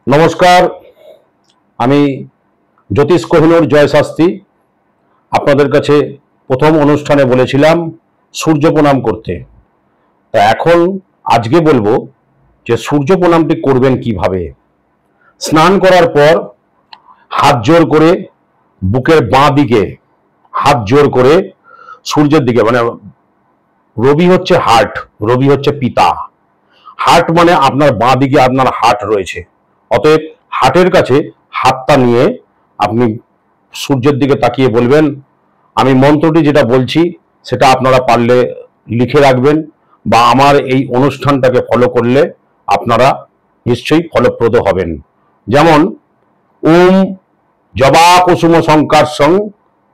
নমস্কার, আমি জ্যোতিষ কোহিনুর জয় শাস্ত্রী। আপনাদের কাছে প্রথম অনুষ্ঠানে বলেছিলাম সূর্য প্রণাম করতে। তা এখন আজকে বলবো যে সূর্য প্রণামটি করবেন কিভাবে। স্নান করার পর হাত জোর করে বুকের বাঁ দিকে হাত জোর করে সূর্যের দিকে, মানে রবি হচ্ছে হার্ট, রবি হচ্ছে পিতা। হার্ট মানে আপনার বাঁ দিকে আপনার হার্ট রয়েছে, অতএব হার্টের কাছে হাতটা নিয়ে আপনি সূর্যের দিকে তাকিয়ে বলবেন, আমি মন্ত্রটি যেটা বলছি সেটা আপনারা পারলে লিখে রাখবেন, বা আমার এই অনুষ্ঠানটাকে ফলো করলে আপনারা নিশ্চয়ই ফলপ্রদ হবেন। যেমন ওম জবা কুসুম সংকাশং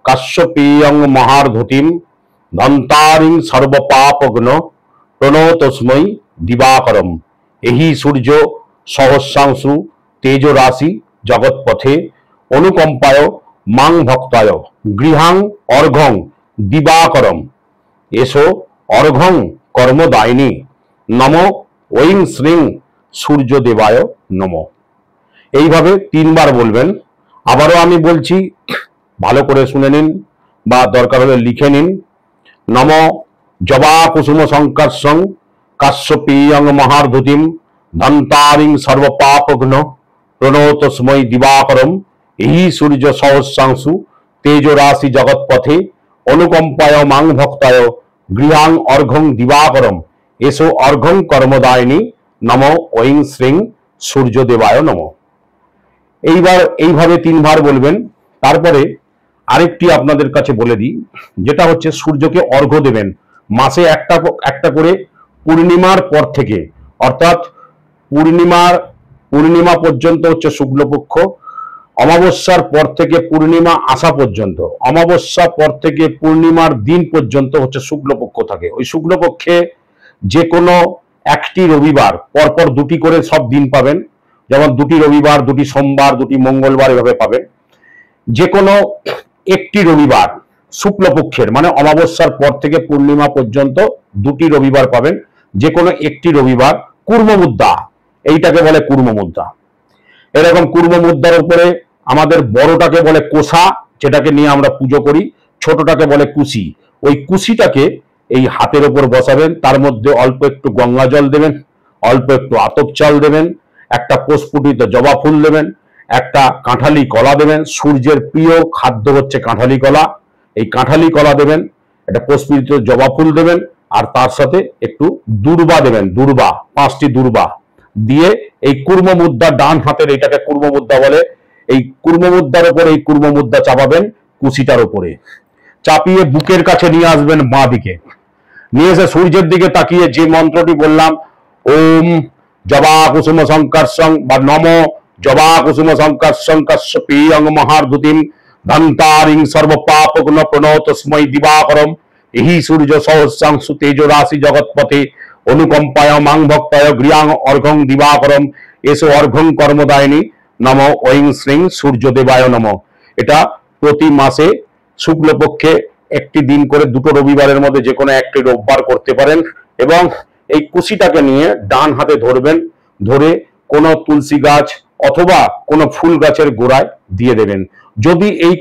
কাশ্যপেয়ং মহারধতিম ধন্তারিং সর্বপাপগ্ন প্রণতস্মৈ দিবাকরম এহি সূর্য সহস্রাংশু তেজ রাশি জগৎপথে অনুকম্পায় মাং ভক্তায় গৃহাং অর্ঘং দিবাকরম এসো অর্ঘং কর্মদায়িনী নম ঐং শ্রীং সূর্যদেবায় নম। এইভাবে 3 বার বলবেন। আবারও আমি বলছি, ভালো করে শুনে নিন বা দরকার হলে লিখে নিন। নম জবা কুসুম সংকর্ষং কাশ্যপেয়ং মহারধতিম ধন্তারিং সর্বপাপঘ্ন প্রণতস্মৈ দিবাকরম এই সূর্য সহস্রাংশু তেজ রাশি জগৎপথে অনুকম্পায় মাং ভক্তায় গৃহাং অর্ঘং দিবাকরম এসো অর্ঘং কর্মদায়িনী নম ঐং শ্রীং সূর্যদেবায় নম। এইভাবে 3 বার বলবেন। তারপরে আরেকটি আপনাদের কাছে বলে দিই, যেটা হচ্ছে সূর্যকে অর্ঘ্য দেবেন মাসে একটা করে পূর্ণিমার পর থেকে, অর্থাৎ পূর্ণিমা পর্যন্ত হচ্ছে শুক্লপক্ষ, অমাবস্যার পর থেকে পূর্ণিমা আসা পর্যন্ত, অমাবস্যা পর থেকে পূর্ণিমার দিন পর্যন্ত হচ্ছে শুক্লপক্ষ থাকে। ওই শুক্লপক্ষে যে কোনো একটি রবিবার, পরপর 2টি করে সব দিন পাবেন, যেমন 2টি রবিবার, 2টি সোমবার, 2টি মঙ্গলবার, এভাবে পাবেন। যে কোনো একটি রবিবার শুক্লপক্ষের, মানে অমাবস্যার পর থেকে পূর্ণিমা পর্যন্ত 2টি রবিবার পাবেন। যে কোনো একটি রবিবার কুর্ম মুদ্রা, এইটাকে বলে কুর্ম মুদ্রা। এরকম কুর্ম মুদ্রার উপরে আমাদের বড়টাকে বলে কোষা, যেটাকে নিয়ে আমরা পুজো করি, ছোটটাকে বলে কুশি। ওই কুশিটাকে এই হাতের উপর বসাবেন, তার মধ্যে অল্প একটু গঙ্গা জল দেবেন, অল্প একটু আতপ চাল দেবেন, একটা প্রস্ফুটিত জবা ফুল দেবেন, একটা কাঁঠালি কলা দেবেন। সূর্যের প্রিয় খাদ্য হচ্ছে কাঁঠালি কলা, এই কাঁঠালি কলা দেবেন, একটা প্রস্ফুটিত জবা ফুল দেবেন, আর তার সাথে একটু দূর্বা দেবেন, দূর্বা 5টি দূর্বা দিয়ে এই কুর্ম মুদ্রা, ডান হাতের এটাকে কুর্ম মুদ্রা বলে, এই কুর্ম মুদ্রার উপরে এই কুর্ম মুদ্রা চাপাবেন কুশিটার উপরে, চাপিয়ে বুকের কাছে নিয়ে আসবেন বাঁ দিকে, নিয়ে এসে সূর্যের দিকে তাকিয়ে যে মন্ত্রটি বললাম, ওম জবা কুসুম সংকর্ষং বা নম জবা কুসুম সংকর্ষং কাশ্যপেয়ং মহারধতিম ধন্তারিং সর্বপাপগ্ন প্রণতস্মৈ দিবাকরম এহি সূর্য সহস্রাংশু তেজ রাশি জগৎপথে অনুকম্পায় মাং ভক্তায় গৃহাং অর্ঘং দিবাকরম এসো অর্ঘং কর্মদায়িনী নম ঐং শ্রীং সূর্যদেবায় নম। এটা প্রতি মাসে শুক্লপক্ষে একটি দিন করে 2টো রবিবারের মধ্যে যে কোনো একটি রোববার করতে পারেন। এবং এই কুশিটাকে নিয়ে ডান হাতে ধরবেন, ধরে কোনো তুলসী গাছ অথবা কোনো ফুল গাছের গোড়ায় দিয়ে দেবেন। যদি এই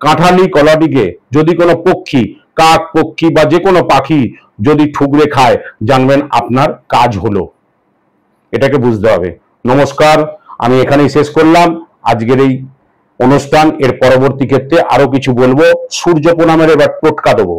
কাঁঠালি কলাটিকে যদি কোনো পক্ষী, কাক পক্ষী বা যে কোনো পাখি যদি ঠুকরে খায়, জানবেন আপনার কাজ হলো। এটাকে বুঝতে হবে। নমস্কার, আমি এখানেই শেষ করলাম আজকের এই অনুষ্ঠান। এর পরবর্তী ক্ষেত্রে আরো কিছু বলবো। সূর্য প্রণামের এবার টোটকা দেবো।